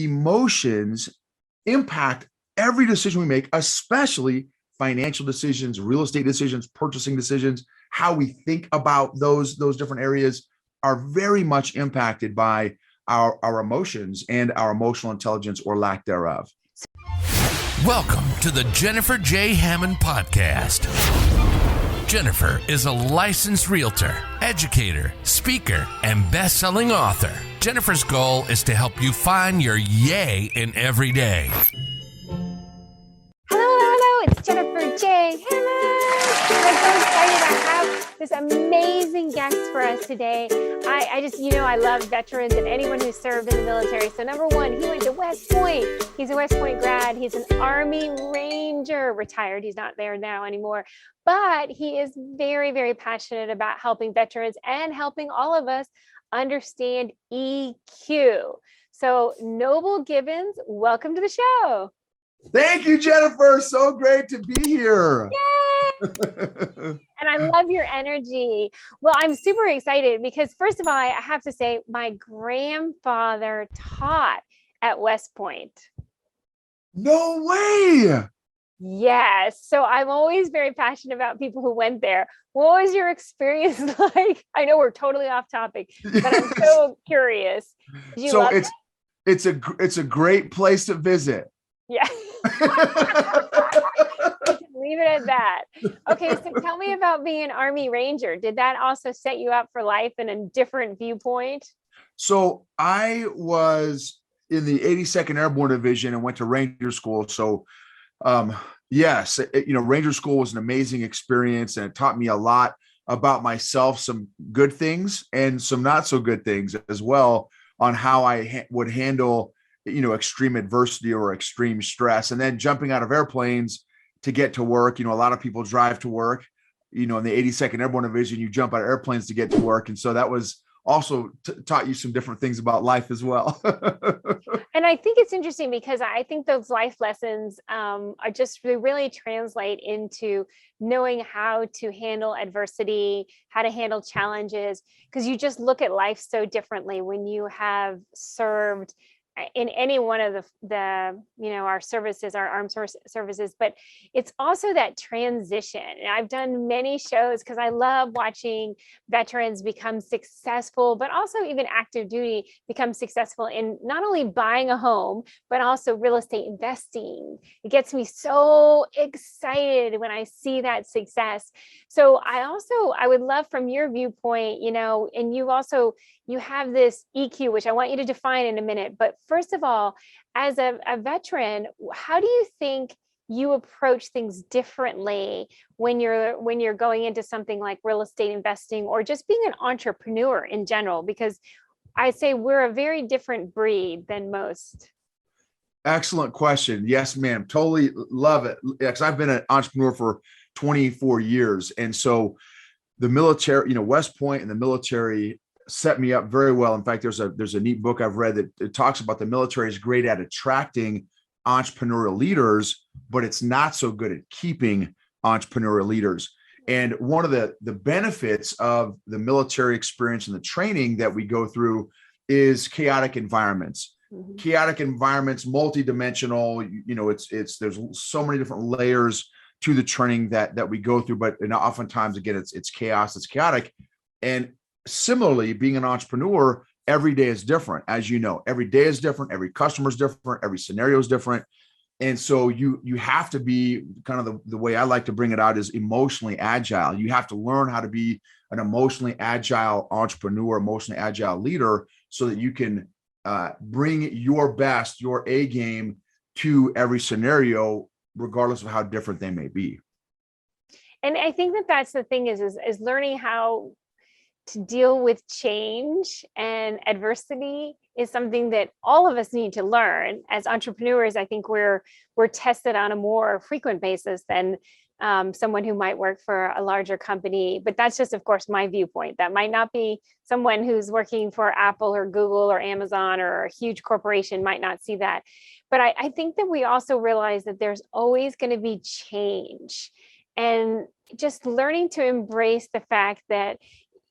emotions impact every decision we make, especially financial decisions, real estate decisions, purchasing decisions. How we think about those different areas are very much impacted by our emotions and our emotional intelligence or lack thereof. Welcome to the Jennifer J. Hammond Podcast. Jennifer is a licensed realtor, educator, speaker, and best-selling author. Jennifer's goal is to help you find your yay in every day. Hello, it's Jennifer J. Hammond. I'm so excited to have this amazing guest for us today. I just, I love veterans and anyone who served in the military. So number one, he went to West Point. He's a West Point grad. He's an Army Ranger, retired. He's not there now anymore. But he is very, very passionate about helping veterans and helping all of us understand EQ. So Noble Gibbens, welcome to the show. Thank you, Jennifer. So great to be here. Yay! And I love your energy. Well, I'm super excited because first of all, I have to say my grandfather taught at West Point. No way. Yes. So I'm always very passionate about people who went there. What was your experience like? I know we're totally off topic, but I'm so curious. Did you love it? It's a great place to visit. Yeah. Leave it at that. Okay, so tell me about being an Army Ranger. Did that also set you up for life in a different viewpoint? So I was in the 82nd Airborne Division and went to Ranger School. So yes, Ranger School was an amazing experience, and it taught me a lot about myself, some good things and some not so good things as well, on how I would handle extreme adversity or extreme stress. And then jumping out of airplanes to get to work, a lot of people drive to work, in the 82nd Airborne Division, you jump out of airplanes to get to work. And so that was also taught you some different things about life as well. And I think it's interesting because I think those life lessons they really translate into knowing how to handle adversity, how to handle challenges, because you just look at life so differently when you have served in any one of our services, our armed services, but it's also that transition. And I've done many shows because I love watching veterans become successful, but also even active duty become successful in not only buying a home, but also real estate investing. It gets me so excited when I see that success. So I would love from your viewpoint, and you have this EQ, which I want you to define in a minute. But first of all, as a veteran, how do you think you approach things differently when you're going into something like real estate investing or just being an entrepreneur in general? Because I say we're a very different breed than most. Excellent question. Yes, ma'am. Totally love it. Because I've been an entrepreneur for 24 years. And so the military, West Point and the military set me up very well. In fact, there's a neat book I've read that it talks about the military is great at attracting entrepreneurial leaders, but it's not so good at keeping entrepreneurial leaders. And one of the benefits of the military experience and the training that we go through is chaotic environments. Mm-hmm. Chaotic environments, multidimensional, there's so many different layers to the training that we go through, but oftentimes again, it's chaos, it's chaotic. And similarly, being an entrepreneur, every day is different. As you know, every day is different. Every customer is different. Every scenario is different. And so you have to be kind of the way I like to bring it out is emotionally agile. You have to learn how to be an emotionally agile entrepreneur, emotionally agile leader, so that you can bring your best, your A game to every scenario, regardless of how different they may be. And I think that's the thing is learning how to deal with change and adversity is something that all of us need to learn. As entrepreneurs, I think we're tested on a more frequent basis than someone who might work for a larger company. But that's just, of course, my viewpoint. That might not be someone who's working for Apple or Google or Amazon or a huge corporation might not see that. But I think that we also realize that there's always going to be change, and just learning to embrace the fact that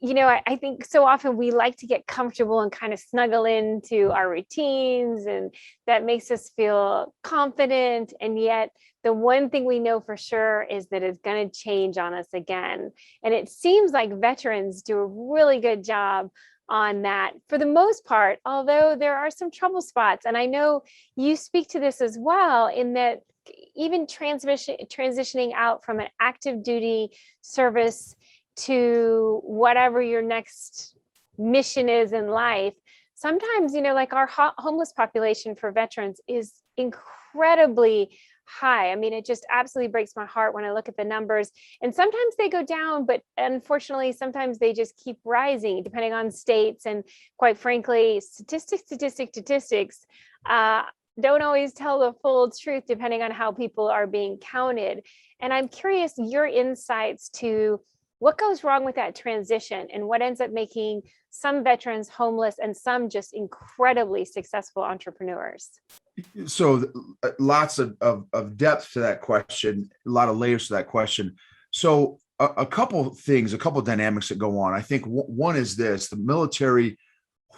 I think so often we like to get comfortable and kind of snuggle into our routines, and that makes us feel confident. And yet the one thing we know for sure is that it's going to change on us again. And it seems like veterans do a really good job on that for the most part, although there are some trouble spots. And I know you speak to this as well, in that even transitioning out from an active duty service to whatever your next mission is in life, sometimes, like our homeless population for veterans is incredibly high. I mean, it just absolutely breaks my heart when I look at the numbers. And sometimes they go down, but unfortunately, sometimes they just keep rising depending on states. And quite frankly, statistics don't always tell the full truth depending on how people are being counted. And I'm curious your insights to what goes wrong with that transition and what ends up making some veterans homeless and some just incredibly successful entrepreneurs. So lots of depth to that question, a lot of layers to that question. So a couple things, a couple dynamics that go on. I think one is this: the military,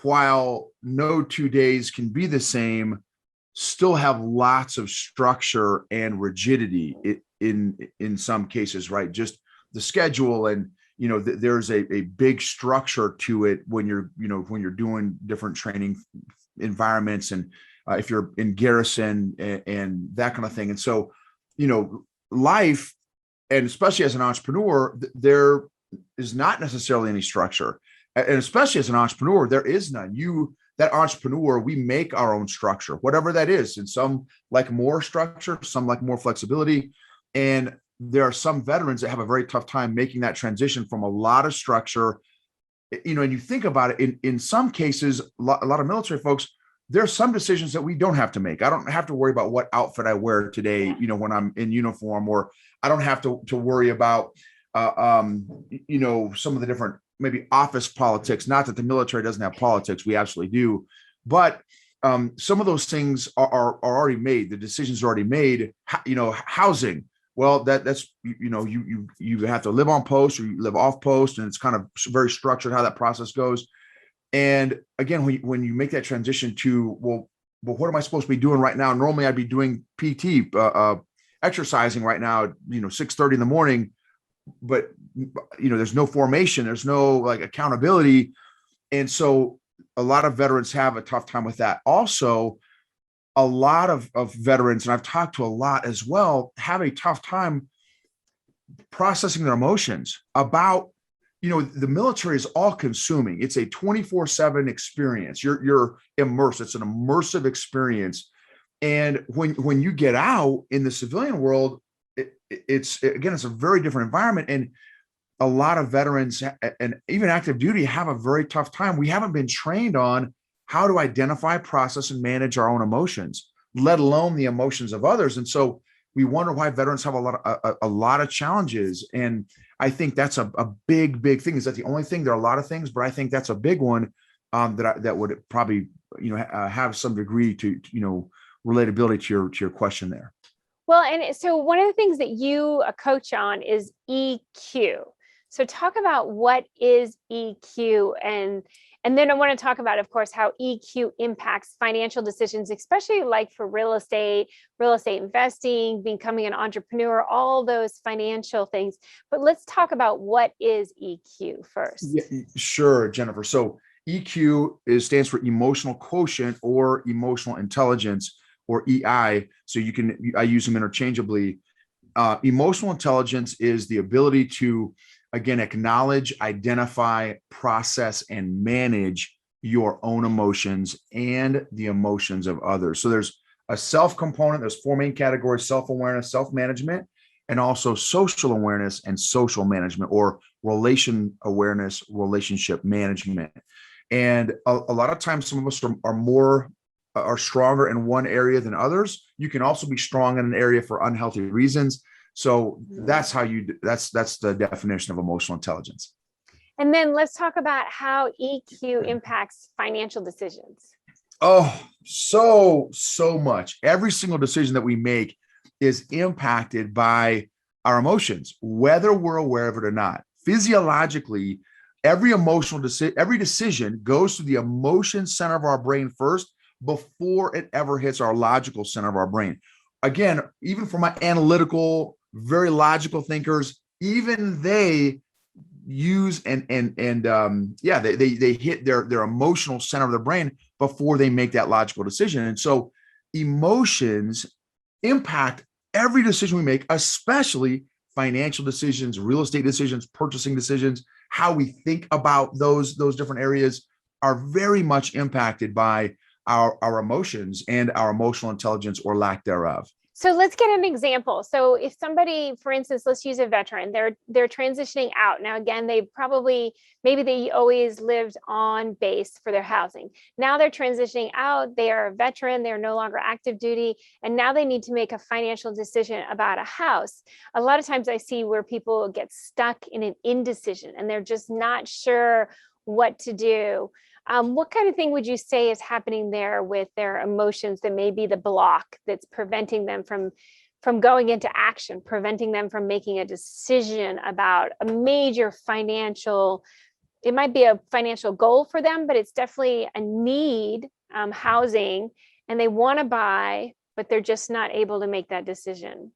while no 2 days can be the same, still have lots of structure and rigidity in some cases, right? Just the schedule, and there's a big structure to it when you're doing different training environments, and if you're in garrison and that kind of thing. And so life, and especially as an entrepreneur, there is not necessarily any structure, and especially as an entrepreneur, there is none. That entrepreneur, we make our own structure, whatever that is, and some like more structure, some like more flexibility. And there are some veterans that have a very tough time making that transition from a lot of structure, and you think about it, in some cases, a lot of military folks, there are some decisions that we don't have to make. I don't have to worry about what outfit I wear today, when I'm in uniform, or I don't have to worry about, some of the different maybe office politics. Not that the military doesn't have politics, we absolutely do, but some of those things are already made. The decisions are already made. Housing. Well, that's you have to live on post or you live off post, and it's kind of very structured how that process goes. And again, when you make that transition to, well, what am I supposed to be doing right now? Normally, I'd be doing PT, exercising right now, 6:30 in the morning, but there's no formation, there's no like accountability, and so a lot of veterans have a tough time with that. Also, a lot of veterans, and I've talked to a lot as well, have a tough time processing their emotions about, the military is all consuming. It's a 24/7 experience. You're immersed. It's an immersive experience. And when you get out in the civilian world, it's a very different environment. And a lot of veterans and even active duty have a very tough time. We haven't been trained on how to identify, process, and manage our own emotions, let alone the emotions of others. And so we wonder why veterans have a lot of challenges. And I think that's a big thing. Is that the only thing? There are a lot of things, but I think that's a big one that would probably have some degree to relatability to your question there. Well, and so one of the things that you coach on is EQ. So talk about what is EQ, and then I want to talk about, of course, how EQ impacts financial decisions, especially like for real estate investing, becoming an entrepreneur, all those financial things. But let's talk about what is EQ first. Yeah, sure, Jennifer. So EQ stands for emotional quotient or emotional intelligence, or EI. So I use them interchangeably. Emotional intelligence is the ability to, again, acknowledge, identify, process, and manage your own emotions and the emotions of others. So there's a self component. There's four main categories: self-awareness, self-management, and also social awareness and social management, or relation awareness, relationship management. And a lot of times, some of us are stronger in one area than others. You can also be strong in an area for unhealthy reasons. So that's the definition of emotional intelligence. And then let's talk about how EQ impacts financial decisions. Oh, so much. Every single decision that we make is impacted by our emotions, whether we're aware of it or not. Physiologically, every every decision goes to the emotion center of our brain first before it ever hits our logical center of our brain. Again, even for my analytical, very logical thinkers, even they use they hit their emotional center of the brain before they make that logical decision. And so emotions impact every decision we make, especially financial decisions, real estate decisions, purchasing decisions. How we think about those different areas are very much impacted by our emotions and our emotional intelligence or lack thereof. So let's get an example. So if somebody, for instance, let's use a veteran, they're transitioning out. Now, again, maybe they always lived on base for their housing. Now they're transitioning out. They are a veteran. They're no longer active duty. And now they need to make a financial decision about a house. A lot of times I see where people get stuck in an indecision and they're just not sure what to do. What kind of thing would you say is happening there with their emotions that may be the block that's preventing them from going into action, preventing them from making a decision about a major financial, it might be a financial goal for them, but it's definitely a need, housing, and they want to buy, but they're just not able to make that decision?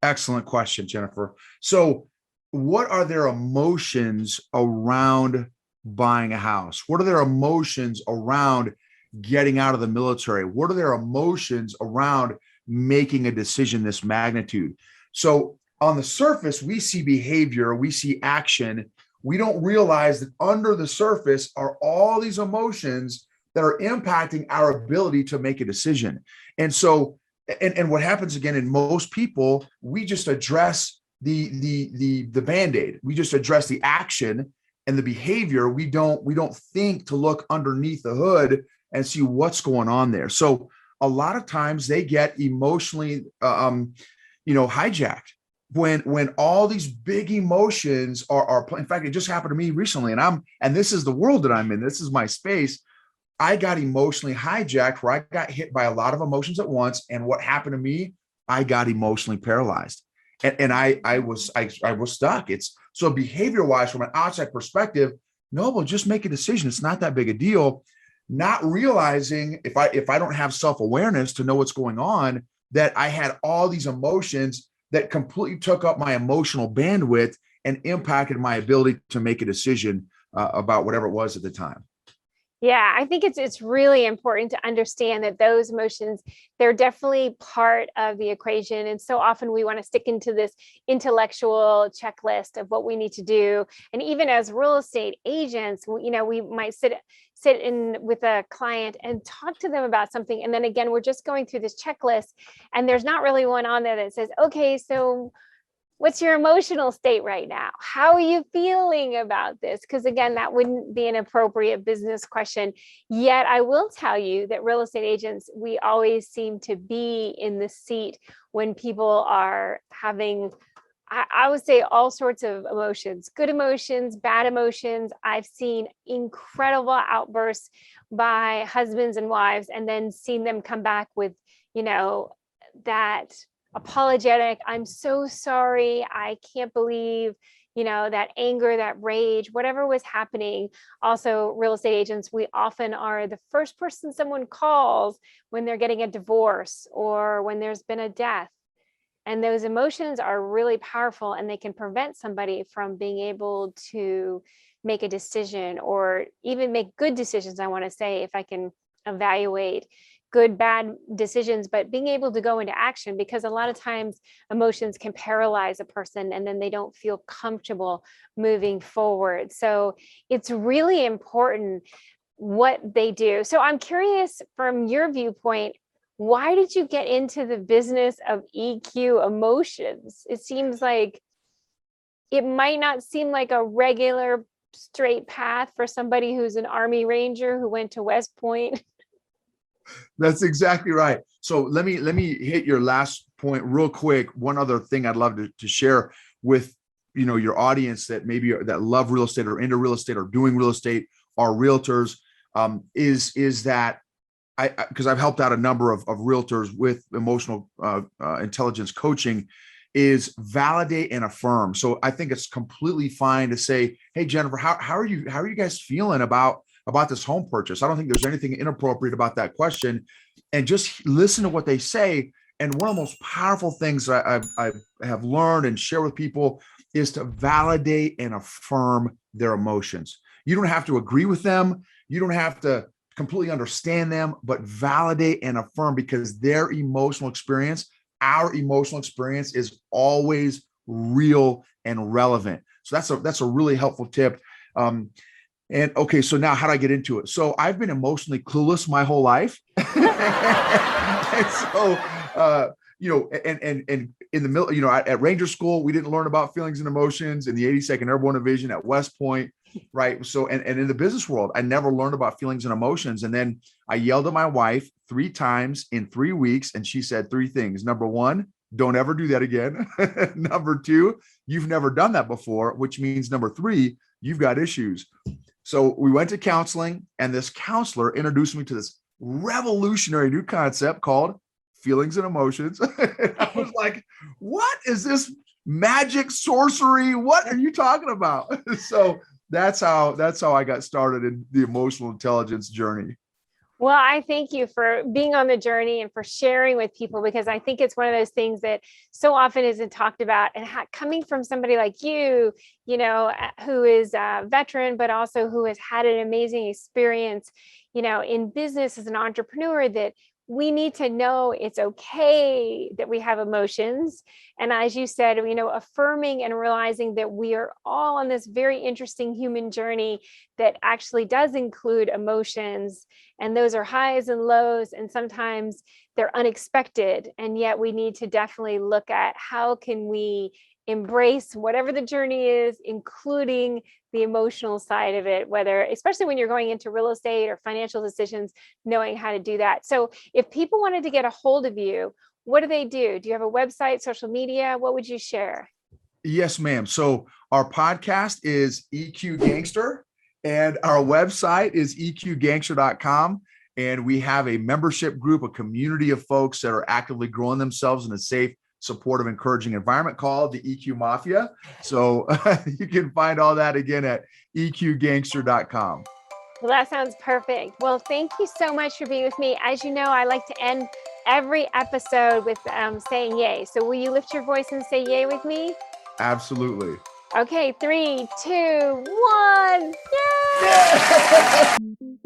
Excellent question, Jennifer. So what are their emotions around buying a house? What are their emotions around getting out of the military? What are their emotions around making a decision this magnitude? So on the surface, we see behavior, we see action. We don't realize that under the surface are all these emotions that are impacting our ability to make a decision. And so, and what happens again in most people, we just address the Band-Aid. We just address the action and the behavior. We don't think to look underneath the hood and see what's going on there. So a lot of times they get emotionally, hijacked when all these big emotions are. In fact, it just happened to me recently, and this is the world that I'm in. This is my space. I got emotionally hijacked where I got hit by a lot of emotions at once. And what happened to me? I got emotionally paralyzed. And I was stuck. It's so behavior wise from an outside perspective, no, well, just make a decision. It's not that big a deal. Not realizing if I don't have self-awareness to know what's going on, that I had all these emotions that completely took up my emotional bandwidth and impacted my ability to make a decision about whatever it was at the time. Yeah, I think it's really important to understand that those emotions, they're definitely part of the equation. And so often we want to stick into this intellectual checklist of what we need to do. And even as real estate agents, we might sit in with a client and talk to them about something. And then again, we're just going through this checklist and there's not really one on there that says, okay, so what's your emotional state right now? How are you feeling about this? Because again, that wouldn't be an appropriate business question. Yet I will tell you that real estate agents, we always seem to be in the seat when people are having, I would say, all sorts of emotions, good emotions, bad emotions. I've seen incredible outbursts by husbands and wives, and then seen them come back with, that apologetic, I'm so sorry, I can't believe, that anger, that rage, whatever was happening. Also, real estate agents, we often are the first person someone calls when they're getting a divorce or when there's been a death. And those emotions are really powerful, and they can prevent somebody from being able to make a decision or even make good decisions. I want to say, if I can evaluate good, bad decisions, but being able to go into action, because a lot of times emotions can paralyze a person and then they don't feel comfortable moving forward. So it's really important what they do. So I'm curious, from your viewpoint, why did you get into the business of EQ emotions? It seems like it might not seem like a regular straight path for somebody who's an Army Ranger who went to West Point. That's exactly right. So let me hit your last point real quick. One other thing I'd love to share with your audience that maybe that love real estate or into real estate or doing real estate, are realtors, is that because I've helped out a number of realtors with emotional intelligence coaching, is validate and affirm. So I think it's completely fine to say, hey, Jennifer, how are you guys feeling about this home purchase? I don't think there's anything inappropriate about that question, and just listen to what they say. And one of the most powerful things I have learned and share with people is to validate and affirm their emotions. You don't have to agree with them. You don't have to completely understand them, but validate and affirm, because their emotional experience, our emotional experience, is always real and relevant. So that's a really helpful tip. And okay, so now how do I get into it? So I've been emotionally clueless my whole life. And so, and in the middle, at Ranger School, we didn't learn about feelings and emotions. In the 82nd Airborne Division at West Point, right? So, and in the business world, I never learned about feelings and emotions. And then I yelled at my wife 3 times in 3 weeks, and she said 3 things. Number 1, don't ever do that again. Number 2, you've never done that before, which means number 3, you've got issues. So we went to counseling, and this counselor introduced me to this revolutionary new concept called feelings and emotions. And I was like, what is this magic sorcery? What are you talking about? So that's how I got started in the emotional intelligence journey. Well, I thank you for being on the journey and for sharing with people, because I think it's one of those things that so often isn't talked about. And coming from somebody like you, who is a veteran, but also who has had an amazing experience, in business as an entrepreneur, that we need to know it's okay that we have emotions. And as you said, affirming and realizing that we are all on this very interesting human journey that actually does include emotions. And those are highs and lows, and sometimes they're unexpected. And yet we need to definitely look at how can we embrace whatever the journey is, including the emotional side of it, especially when you're going into real estate or financial decisions, knowing how to do that. So if people wanted to get a hold of you, what do they do? Do you have a website, social media? What would you share? Yes, ma'am. So our podcast is EQ Gangster, and our website is eqgangster.com. And we have a membership group, a community of folks that are actively growing themselves in a safe, supportive, encouraging environment called the EQ Mafia. So you can find all that again at eqgangster.com. Well, that sounds perfect. Well, thank you so much for being with me. As you know, I like to end every episode with saying yay. So will you lift your voice and say yay with me? Absolutely. Okay, 3, 2, 1. Yay!